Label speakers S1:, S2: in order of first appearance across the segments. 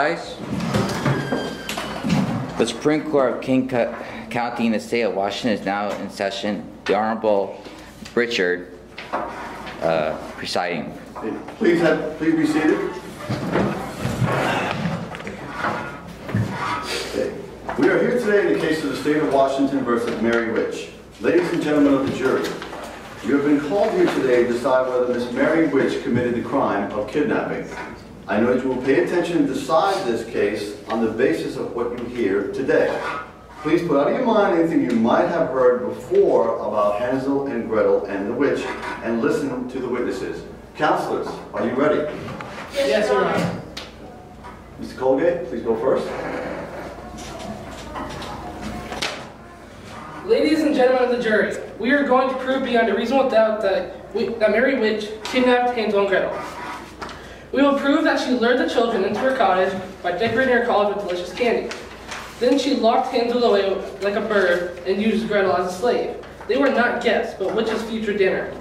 S1: rise. The Supreme Court of King County in the state of Washington is now in session. The Honorable Richard presiding.
S2: Please be seated. Okay. We are here today in the case of the state of Washington versus Mary Witch. Ladies and gentlemen of the jury, you have been called here today to decide whether Miss Mary Witch committed the crime of kidnapping. I know that you will pay attention and decide this case on the basis of what you hear today. Please put out of your mind anything you might have heard before about Hansel and Gretel and the witch, and listen to the witnesses. Counselors, are you ready?
S3: Yes, Your Honor.
S2: Mr. Colgate, please go first.
S3: Ladies and gentlemen of the jury, we are going to prove beyond a reasonable doubt that Mary Witch kidnapped Hansel and Gretel. We will prove that she lured the children into her cottage by decorating her cottage with delicious candy. Then she locked Hansel away like a bird and used Gretel as a slave. They were not guests, but Witch's future dinner.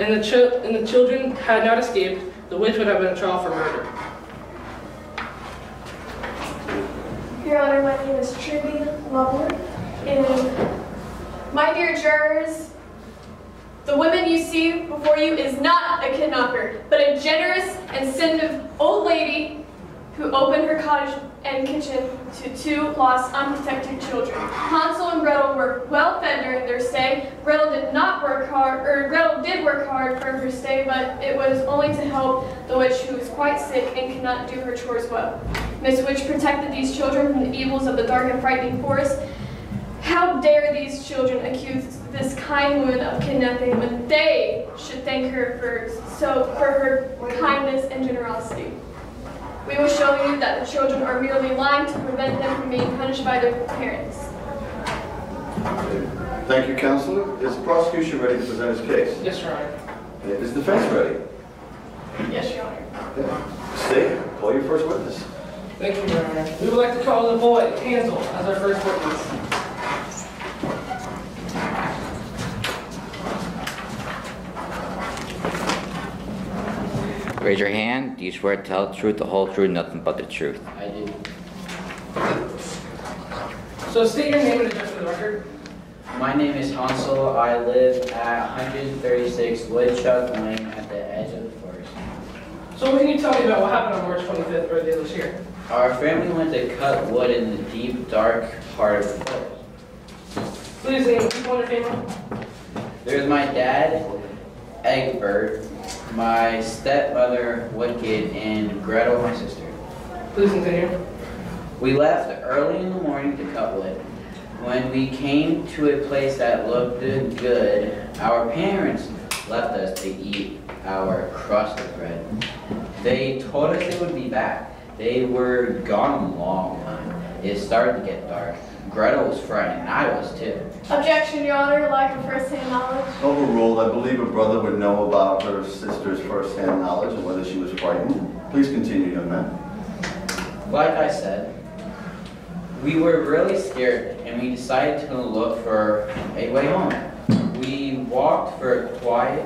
S3: And the children had not escaped, the witch would have been a trial for murder.
S4: Your Honor, my name is Trudy Loveland, and my dear jurors, the woman you see before you is not a kidnapper, but a generous and sensitive old lady who opened her cottage and kitchen to two lost, unprotected children. Hansel and Gretel were well fed during their stay. Gretel did work hard for her stay, but it was only to help the witch who was quite sick and could not do her chores well. Miss Witch protected these children from the evils of the dark and frightening forest. How dare these children accuse this kind woman of kidnapping when they should thank her for her kindness and generosity. We will show you that the children are merely lying to prevent them from being punished by their parents.
S2: Thank you, Counselor. Is the prosecution ready to present its case?
S3: Yes, Your Honor.
S2: Is the defense ready?
S4: Yes, Your Honor.
S2: Okay. State, call your first witness.
S3: Thank you, Your Honor. We would like to call the boy, Hansel, as our first witness.
S1: Raise your hand. Do you swear to tell the truth, the whole truth, nothing but the truth?
S5: I do.
S3: So state your name and address for the record.
S5: My name is Hansel. I live at 136 Woodchuck Lane at the edge of the forest.
S3: So what can you tell me about what happened on March 25th, earlier this year?
S5: Our family went to cut wood in the deep, dark part of the forest.
S3: Please name people in your family.
S5: There's my dad, Egbert, my stepmother, Wicked, and Gretel, my sister.
S3: Please continue.
S5: We left early in the morning to cut wood. When we came to a place that looked good, our parents left us to eat our crust of bread. They told us they would be back. They were gone a long time. It started to get dark. Gretel was frightened, and I was too.
S4: Objection, Your Honor, lack of first-hand knowledge.
S2: Overruled. I believe a brother would know about her sister's first-hand knowledge and whether she was frightened. Please continue, young man.
S5: Like I said, we were really scared, and we decided to look for a way home. We walked for quite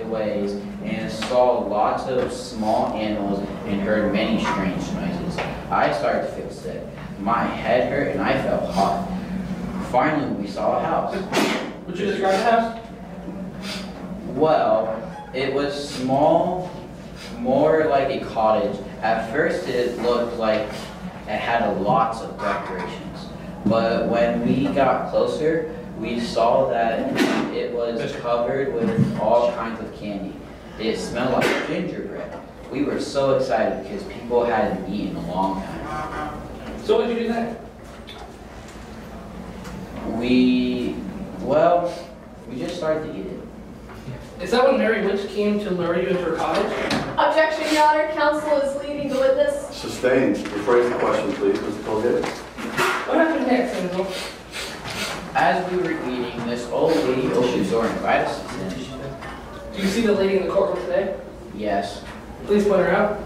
S5: a ways and saw lots of small animals and heard many strange noises. I started to feel sick. My head hurt and I felt hot. Finally, we saw a house.
S3: Would you describe the house?
S5: Well, it was small, more like a cottage. At first, it looked like it had lots of decorations. But when we got closer, we saw that it was covered with all kinds of candy. It smelled like gingerbread. We were so excited because people hadn't eaten in a long time.
S3: So what did you do then?
S5: We just started to eat it.
S3: Is that when Mary Witch came to lure you into her cottage?
S4: Objection, Your Honor. Counsel is leading the witness.
S2: Sustained. Rephrase the question, please, Mr. Colgate.
S3: What happened next, Hansel?
S5: As we were eating, this old lady opened the door and invited us in.
S3: Do you see the lady in the courtroom today?
S5: Yes,
S3: Please point her out.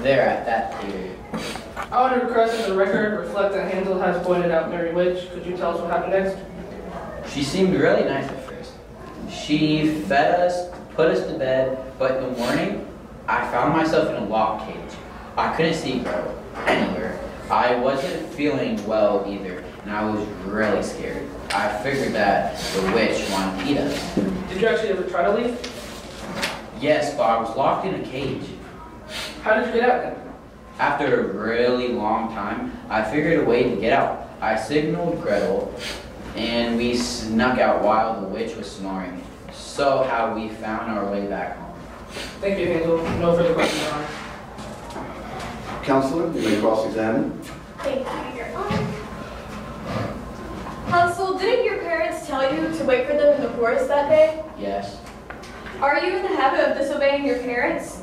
S5: there at that table.
S3: I would request that the record reflect that Hansel has pointed out Mary Witch. Could you tell us what happened next?
S5: She seemed really nice at first. She fed us, put us to bed, but in the morning, I found myself in a locked cage. I couldn't see Gretel anywhere. I wasn't feeling well either, and I was really scared. I figured that the witch wanted to eat us.
S3: Did you actually ever try to leave?
S5: Yes, but I was locked in a cage.
S3: How did you get out then?
S5: After a really long time, I figured a way to get out. I signaled Gretel, and we snuck out while the witch was snoring. So how we found our way back home.
S3: Thank you, Hazel. No further questions, Your Honor.
S2: Counselor, you may cross-examine.
S4: Thank you, Your Honor. Hansel, didn't your parents tell you to wait for them in the forest that day?
S5: Yes.
S4: Are you in the habit of disobeying your parents?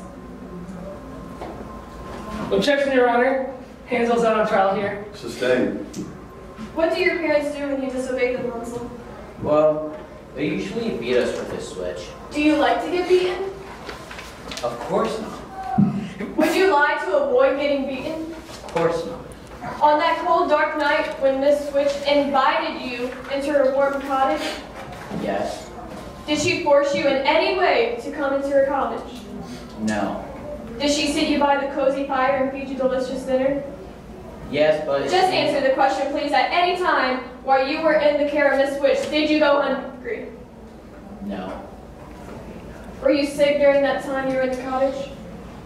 S3: Objection, Your Honor. Hansel's out on trial here.
S2: Sustained.
S4: What do your parents do when you disobey them, Hansel?
S5: Well, they usually beat us with this switch.
S4: Do you like to get beaten?
S5: Of course not.
S4: Would you lie to avoid getting beaten?
S5: Of course not.
S4: On that cold, dark night when Miss Witch invited you into her warm cottage,
S5: Yes.
S4: did she force you in any way to come into her cottage?
S5: No.
S4: Did she sit you by the cozy fire and feed you delicious dinner?
S5: Yes, but...
S4: Just answer the question, please. At any time while you were in the care of Miss Witch, did you go hungry?
S5: No.
S4: Were you sick during that time you were in the cottage?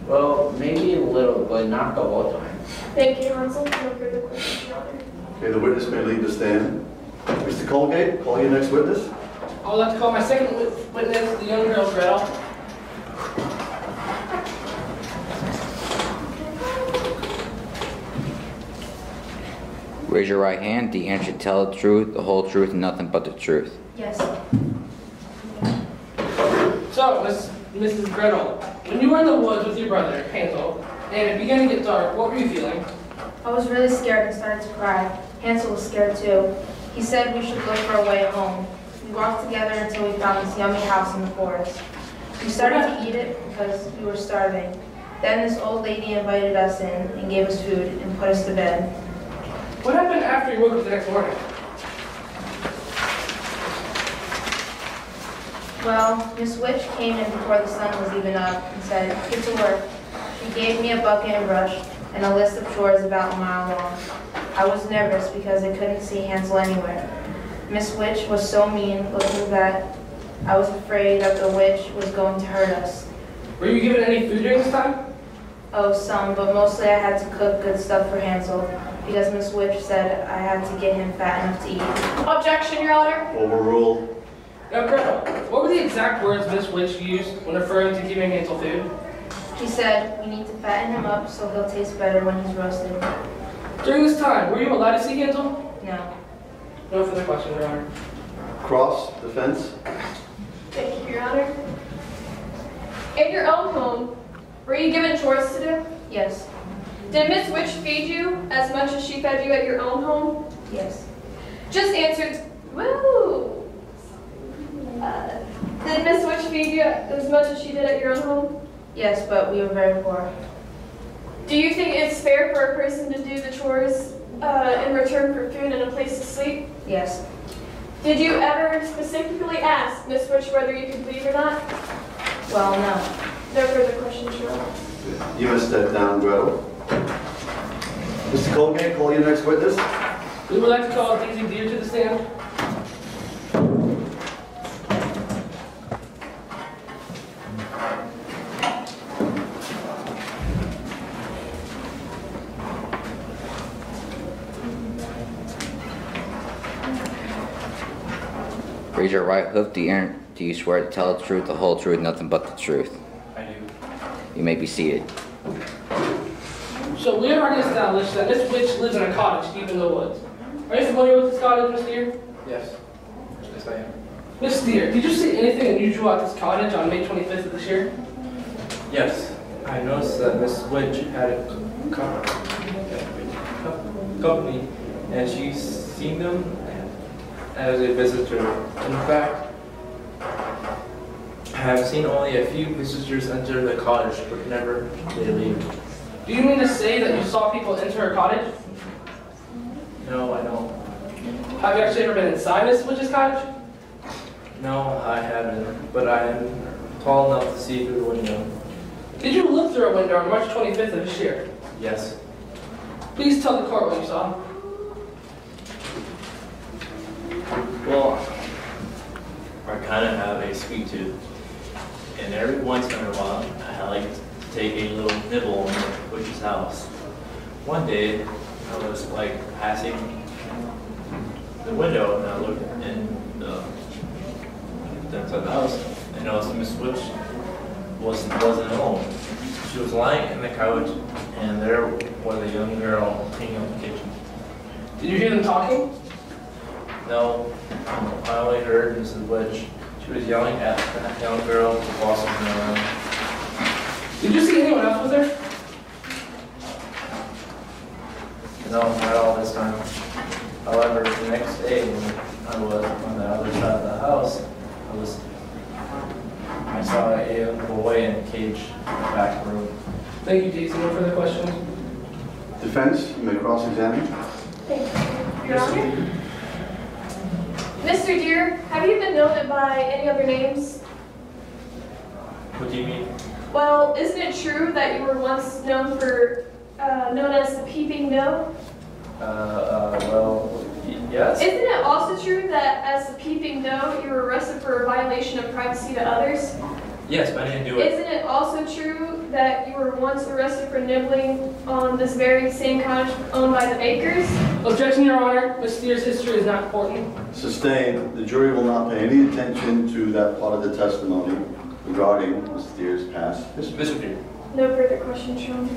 S5: Well, maybe a little, but not the whole time.
S4: Thank you, Hansel. No further questions, Your Honor.
S2: Okay, the witness may leave the stand. Mr. Colgate, call your next witness.
S3: I would like to call my second witness, the young girl, Gretel.
S1: Raise your right hand. Do you answer to tell the truth, the whole truth, and nothing but the truth?
S4: Yes.
S3: So, Mrs. Gretel, when you were in the woods with your brother, Hansel, and it began to get dark, what were you feeling?
S6: I was really scared and started to cry. Hansel was scared too. He said we should look for a way home. We walked together until we found this yummy house in the forest. We started to eat it because we were starving. Then this old lady invited us in and gave us food and put us to bed.
S3: What happened after you woke up the next morning?
S6: Well, Miss Witch came in before the sun was even up and said, "Get to work." She gave me a bucket and brush and a list of chores about a mile long. I was nervous because I couldn't see Hansel anywhere. Miss Witch was so mean looking that I was afraid that the witch was going to hurt us.
S3: Were you given any food during this time?
S6: Oh, some, but mostly I had to cook good stuff for Hansel because Miss Witch said I had to get him fat enough to eat.
S4: Objection, Your Honor.
S2: Overruled.
S3: Now, Gretel, what were the exact words Miss Witch used when referring to giving Hansel food?
S6: She said, "We need to fatten him up so he'll taste better when he's roasted."
S3: During this time, were you allowed to see Hansel?
S6: No.
S3: No further questions, Your Honor.
S2: Cross, defense.
S4: Thank you, Your Honor. In your own home, were you given chores to do?
S6: Yes.
S4: Did Miss Witch feed you as much as she fed you at your own home?
S6: Yes.
S4: Just answered, woo! Did Miss Witch feed you as much as she did at your own home?
S6: Yes, but we were very poor.
S4: Do you think it's fair for a person to do the chores in return for food and a place to sleep?
S6: Yes.
S4: Did you ever specifically ask Miss Witch whether you could leave or not?
S6: Well, no.
S4: No further questions, Your Honor.
S2: You must step down, Gretel. Mr. Colgate, call your next witness.
S3: We would like to call Daisy Deer to the stand.
S1: Raise your right hoof. Do you swear to tell the truth, the whole truth, nothing but the truth?
S5: I do.
S1: You may be seated.
S3: So we have already established that Miss Witch lives in a cottage deep in the woods. Are you familiar with this cottage, Miss Deer?
S7: Yes. Yes, I am.
S3: Miss Deer, did you see anything unusual at this cottage on May 25th of this year?
S7: Yes. I noticed that Miss Witch had a company, and she's seen them as a visitor. In fact, I have seen only a few visitors enter the cottage, but never they leave.
S3: Do you mean to say that you saw people enter her cottage?
S7: No, I don't.
S3: Have you actually ever been inside Miss Witch's cottage?
S7: No, I haven't, but I am tall enough to see through the window.
S3: Did you look through a window on March 25th of this year?
S7: Yes.
S3: Please tell the court what you saw.
S7: Well, I kind of have a sweet tooth, and every once in a while, I like to take a little nibble in the witch's house. One day, I was like passing the window, and I looked in the inside the house, and noticed Miss Witch wasn't home. She was lying in the couch, and there was a young girl hanging out in the kitchen.
S3: Did you hear them talking?
S7: No, I only heard Mrs. Witch. She was yelling at that young girl to boss them around.
S3: Did you see anyone else with her?
S7: No, not all this time. However, the next day when I was on the other side of the house, I saw a young boy in a cage in the back room.
S3: Thank you, Jason. No further questions?
S2: Defense, you may cross-examine.
S4: Thank you, Your Honor. Mr. Deere, have you been known by any other names?
S7: What do you mean?
S4: Well, isn't it true that you were once known as the Peeping No?
S7: Well, yes.
S4: Isn't it also true that as the Peeping No, you were arrested for a violation of privacy to others?
S7: Yes, but I didn't do it.
S4: Isn't it also true that you were once arrested for nibbling on this very same cottage owned by the Bakers?
S3: Objection, Your Honor. Ms. Steer's history is not important.
S2: Sustained. The jury will not pay any attention to that part of the testimony regarding Ms. Steer's past history.
S7: Mr. Deere.
S4: No further questions, Your Honor.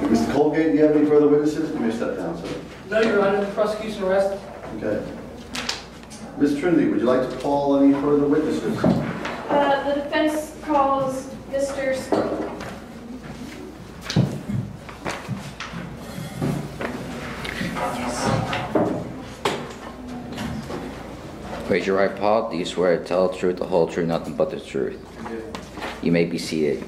S2: Mr. Colgate, do you have any further witnesses? You may step down, sir.
S3: No, Your Honor. The prosecution rests.
S2: Okay. Ms. Trinity, would you like to call any further witnesses?
S4: The defense calls Mr. Squirrel.
S1: Raise your right paw. Do you swear to tell the truth, the whole truth, nothing but the truth? You may be seated.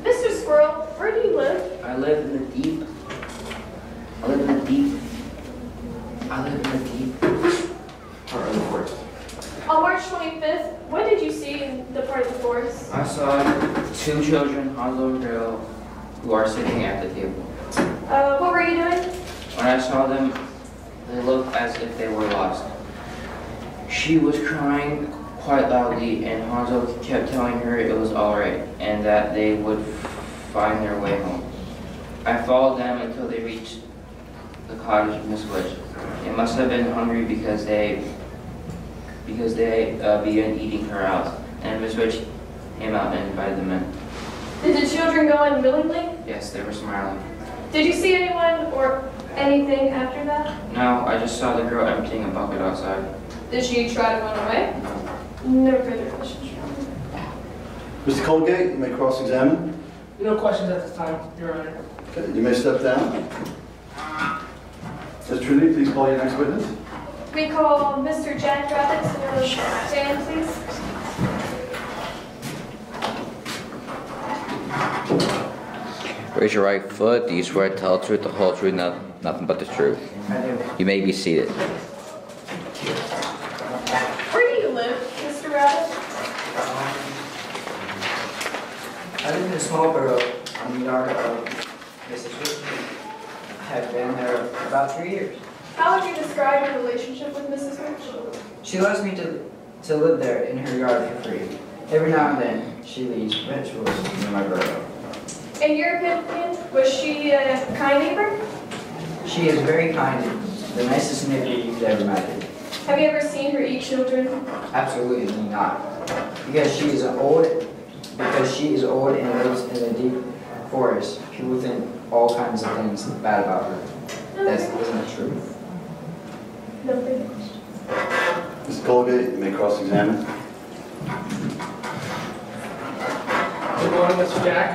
S4: Mr. Squirrel, where do you live?
S5: I live in the deep part of the forest.
S4: On March 25th, what did you see in the part of the forest?
S5: I saw two children, Hanzo and Gretel, who are sitting at the table.
S4: What were you doing?
S5: When I saw them, they looked as if they were lost. She was crying quite loudly, and Hanzo kept telling her it was alright, and that they would find their way home. I followed them until they reached the cottage of Miss Witch. They must have been hungry because they began eating her out, and Miss Witch came out and invited them in.
S4: Did the children go in willingly?
S5: Yes, they were smiling.
S4: Did you see anyone or anything after that?
S5: No, I just saw the girl emptying a bucket outside.
S4: Did she try to run away?
S5: No.
S4: No further questions.
S2: Mr. Colgate, you may cross-examine.
S3: No questions at this time, Your Honor.
S2: Okay, you may step down. Ms. Trinity, please call your next witness.
S4: We call Mr. Jack Rabbit to stand, please.
S1: Raise your right foot. Do you swear to tell the truth, the whole truth, nothing but the truth?
S5: I do.
S1: You may be seated.
S4: Where do you live, Mr. Rabbit?
S8: I live in a small borough on the yard of Mrs. Witch. I have been there about 3 years.
S4: How would you describe your relationship with Mrs. Witch?
S8: She lets me to live there in her yard for free. Every now and then, she leaves vegetables in my borough.
S4: In your opinion, was she a kind neighbor?
S8: She is very kind and the nicest neighbor you could ever imagine.
S4: Have you ever seen her eat children?
S8: Absolutely not. Because she is old and lives in the deep forest, people think all kinds of things bad about her. That isn't true.
S4: No further questions.
S2: Mr. Colgate, you may cross-examine.
S3: Good morning, Mr. Jack.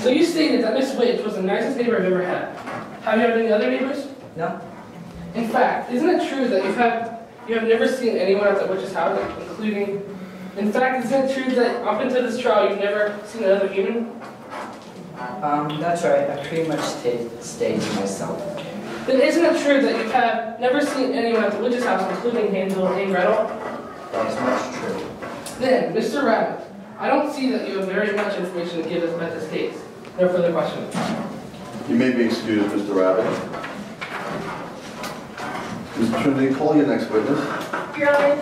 S3: So you stated that Miss Witch was the nicest neighbor I've ever had. Have you had any other neighbors?
S8: No?
S3: In fact, isn't it true that you have never seen anyone at the witch's house, including... In fact, isn't it true that up until this trial you've never seen another human?
S8: That's right. I pretty much stayed to myself.
S3: Then isn't it true that you have never seen anyone at the witch's house, including Hansel and Gretel?
S8: That is much true.
S3: Then, Mr. Rabbit, I don't see that you have very much information to give us about this case. No further questions.
S2: You may be excused, Mr. Rabbit. Mr. Trinity, call your next witness.
S4: Your Honor,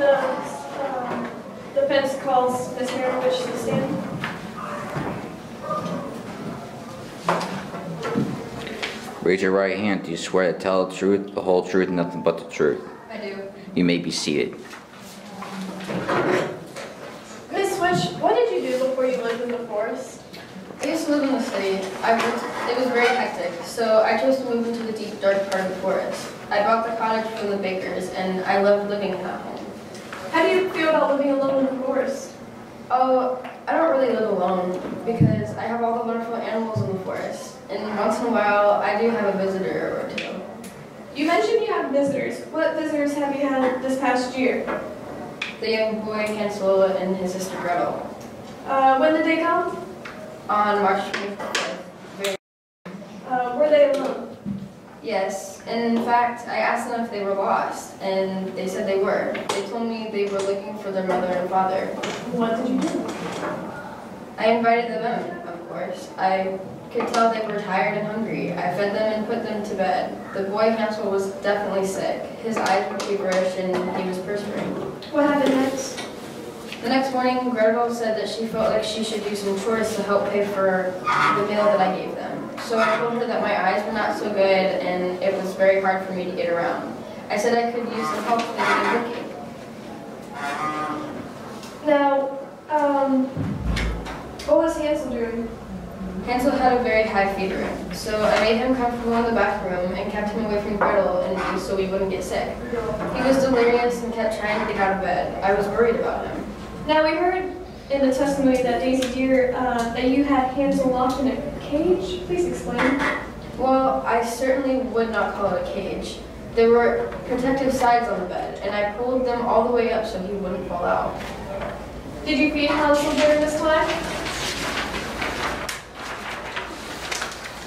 S4: the defense calls Miss Mary Witch to the stand.
S1: Raise your right hand. Do you swear to tell the truth, the whole truth, and nothing but the truth?
S6: I do.
S1: You may be seated.
S4: Miss Witch, what did you do before you lived in the forest?
S6: I used to live in the city. It was very hectic, so I chose to move into the deep, dark part of the forest. I bought the cottage from the bakers, and I loved living in that home.
S4: How do you feel about living alone in the forest?
S6: Oh, I don't really live alone because I have all the wonderful animals in the forest. And once in a while, I do have a visitor or two.
S4: You mentioned you have visitors. What visitors have you had this past year?
S6: The young boy Hansel and his sister Gretel.
S4: When did they come?
S6: On March 24th.
S4: Were they alone?
S6: Yes, and in fact, I asked them if they were lost, and they said they were. They told me they were looking for their mother and father.
S4: What did you do?
S6: I invited them in, of course. I could tell they were tired and hungry. I fed them and put them to bed. The boy Hansel was definitely sick. His eyes were feverish and he was perspiring.
S4: What happened next?
S6: The next morning, Gretel said that she felt like she should do some chores to help pay for the meal that I gave them. So I told her that my eyes were not so good and it was very hard for me to get around. I said I could use some help cleaning and cooking.
S4: Now, what was Hansel doing?
S6: Hansel had a very high fever, so I made him comfortable in the back room and kept him away from Gretel and so he wouldn't get sick. He was delirious and kept trying to get out of bed. I was worried about him.
S4: Now, we heard in the testimony that Daisy Deer, that you had Hansel locked in a cage. Please explain.
S6: Well, I certainly would not call it a cage. There were protective sides on the bed, and I pulled them all the way up so he wouldn't fall out.
S4: Did you feed Hansel during this time?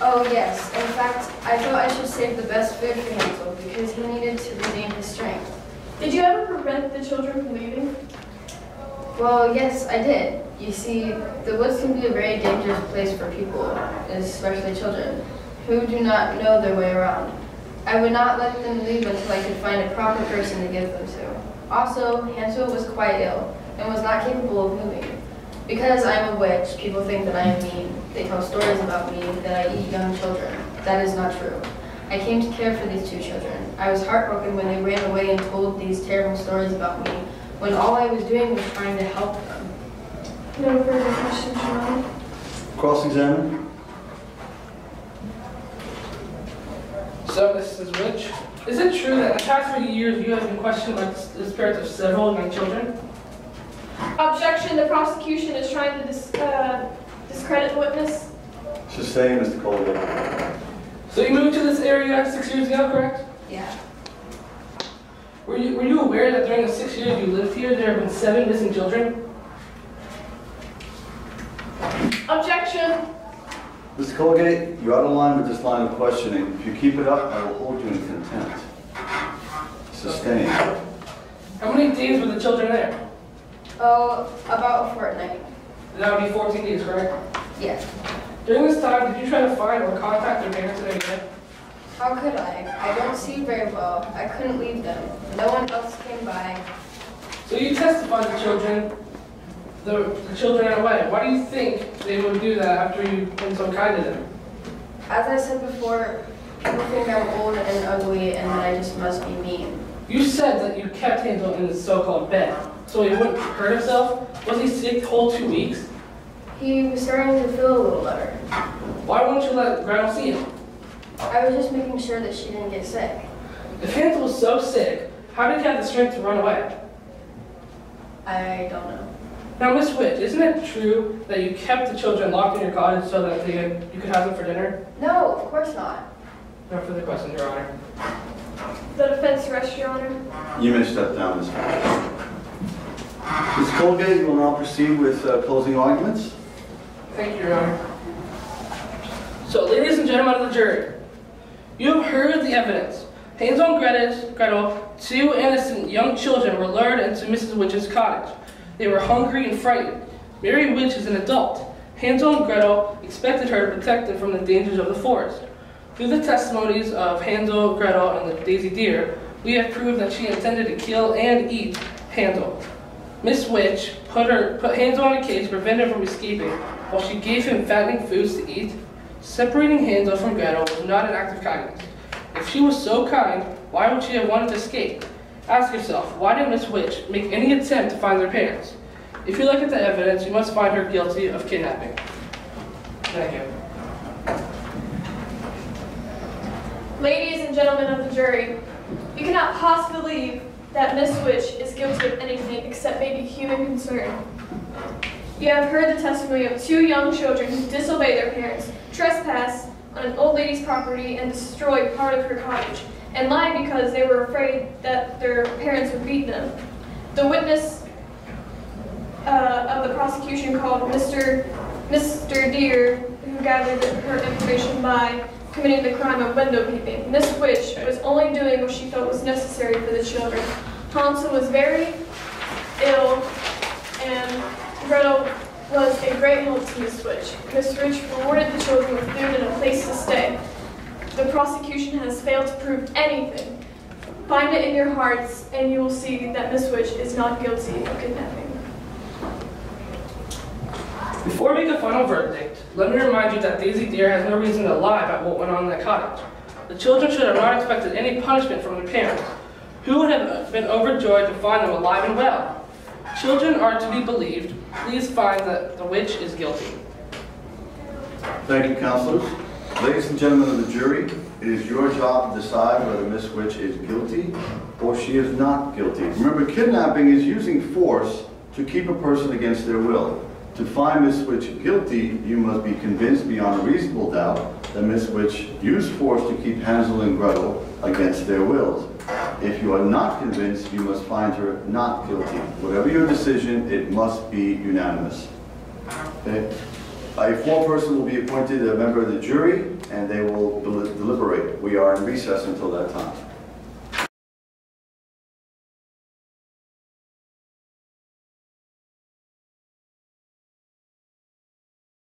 S6: Oh yes, in fact, I thought I should save the best food for Hansel because he needed to regain his strength.
S4: Did you ever prevent the children from leaving?
S6: Well, yes, I did. You see, the woods can be a very dangerous place for people, especially children, who do not know their way around. I would not let them leave until I could find a proper person to give them to. Also, Hansel was quite ill and was not capable of moving. Because I am a witch, people think that I am mean. They tell stories about me that I eat young children. That is not true. I came to care for these two children. I was heartbroken when they ran away and told these terrible stories about me, when all I was doing was trying to help them.
S4: No further questions, Your Honor.
S2: Cross-examine.
S3: So, Mrs. Witch, is it true that in the past few years you have been questioned by the spirits of several young children?
S4: Objection, the prosecution is trying to discredit the witness.
S2: Sustained, Mr. Colville.
S3: So you moved to this area 6 years ago, correct?
S6: Yeah.
S3: Were you aware that during the 6 years you lived here, there have been 7 missing children?
S4: Objection.
S2: Mr. Colgate, you're out of line with this line of questioning. If you keep it up, I will hold you in contempt. Sustained.
S3: How many days were the children there?
S6: Oh, about a fortnight.
S3: That would be 14 days, correct?
S6: Yes.
S3: During this time, did you try to find or contact their parents in any way?
S6: How could I? I don't see very well. I couldn't leave them. No one else came by.
S3: So you testified the children ran away. Why do you think they would do that after you've been so kind to them?
S6: As I said before, people think I'm old and ugly and that I just must be mean.
S3: You said that you kept Hansel in his so-called bed, so he wouldn't hurt himself. Was he sick the whole 2 weeks?
S6: He was starting to feel a little better.
S3: Why wouldn't you let Gretel see him?
S6: I was just making sure that she didn't get sick.
S3: If Hansel was so sick, how did he have the strength to run away?
S6: I don't know.
S3: Now, Miss Witch, isn't it true that you kept the children locked in your cottage so that you could have them for dinner?
S6: No, of course not.
S3: No further questions, Your Honor.
S4: The defense rests, Your Honor.
S2: You may step down, Ms. Colgate. Ms. Colgate, you will now proceed with closing arguments.
S3: Thank you, Your Honor. So, ladies and gentlemen of the jury, you have heard the evidence. Hansel and Gretel, 2 innocent young children, were lured into Mrs. Witch's cottage. They were hungry and frightened. Mary Witch is an adult. Hansel and Gretel expected her to protect them from the dangers of the forest. Through the testimonies of Hansel, Gretel, and the Daisy Deer, we have proved that she intended to kill and eat Hansel. Miss Witch put Hansel in a cage to prevent him from escaping, while she gave him fattening foods to eat. Separating Hansel from Gretel was not an act of kindness. If she was so kind, why would she have wanted to escape? Ask yourself, why did Miss Witch make any attempt to find their parents? If you look at the evidence, you must find her guilty of kidnapping. Thank you.
S4: Ladies and gentlemen of the jury, you cannot possibly believe that Miss Witch is guilty of anything except maybe human concern. You have heard the testimony of 2 young children who disobeyed their parents, trespassed on an old lady's property, and destroyed part of her cottage, and lied because they were afraid that their parents would beat them. The witness of the prosecution called Mr. Deere, who gathered her information by committing the crime of window peeping. Miss Witch was only doing what she felt was necessary for the children. Hansel was very ill, and Gretel was a great help to Miss Witch. Miss Witch rewarded the children with food and a place to stay. The prosecution has failed to prove anything. Find it in your hearts, and you will see that Miss Witch is not guilty of kidnapping.
S3: Before we make a final verdict, let me remind you that Daisy Deer has no reason to lie about what went on in that cottage. The children should have not expected any punishment from their parents, who would have been overjoyed to find them alive and well. Children are to be believed. Please find that the witch is guilty.
S2: Thank you, counselors. Ladies and gentlemen of the jury, it is your job to decide whether Miss Witch is guilty or she is not guilty. Remember, kidnapping is using force to keep a person against their will. To find Miss Witch guilty, you must be convinced beyond a reasonable doubt that Miss Witch used force to keep Hansel and Gretel against their wills. If you are not convinced, you must find her not guilty. Whatever your decision, it must be unanimous. Okay? A foreperson will be appointed a member of the jury, and they will deliberate. We are in recess until that time.